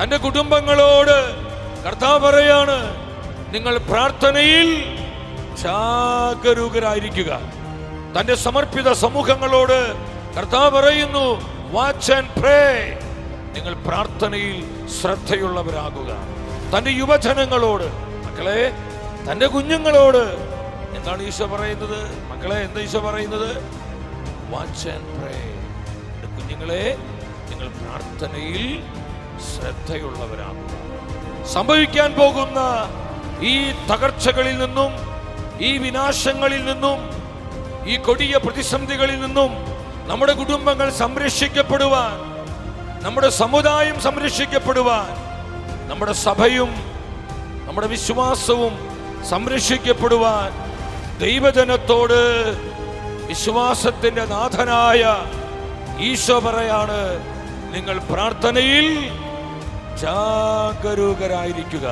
തന്റെ കുടുംബങ്ങളോട് കർത്താവ് പറയാണ്, നിങ്ങൾ പ്രാർത്ഥനയിൽ ജാഗരൂകരായിരിക്കുക. തന്റെ സമർപ്പിത സമൂഹങ്ങളോട് കർത്താവ് പറയുന്നു, വാച്ച് ആൻഡ് പ്രേ. നിങ്ങൾ പ്രാർത്ഥനയിൽ ശ്രദ്ധയുള്ളവരാകുക. തന്റെ യുവജനങ്ങളോട്, മക്കളെ, തന്റെ കുഞ്ഞുങ്ങളോട് എന്താണ് ഈശോ പറയുന്നത്? മക്കളെ, എന്താ ഈശോ പറയുന്നത്? വാച്ച് ആൻഡ് പ്രേ. കുഞ്ഞുങ്ങളെ, നിങ്ങൾ പ്രാർത്ഥനയിൽ ശ്രദ്ധയുള്ളവരാകുക. സംഭവിക്കാൻ പോകുന്ന ഈ തകർച്ചകളിൽ നിന്നും, ഈ വിനാശങ്ങളിൽ നിന്നും, ഈ കൊടിയ പ്രതിസന്ധികളിൽ നിന്നും നമ്മുടെ കുടുംബങ്ങൾ സംരക്ഷിക്കപ്പെടുവാൻ, നമ്മുടെ സമുദായം സംരക്ഷിക്കപ്പെടുവാൻ, നമ്മുടെ സഭയും നമ്മുടെ വിശ്വാസവും സംരക്ഷിക്കപ്പെടുവാൻ ദൈവജനത്തോട് വിശ്വാസത്തിന്റെ നാഥനായ ഈശോ പറയാണ്, നിങ്ങൾ പ്രാർത്ഥനയിൽ ജാഗരൂകരായിരിക്കുക.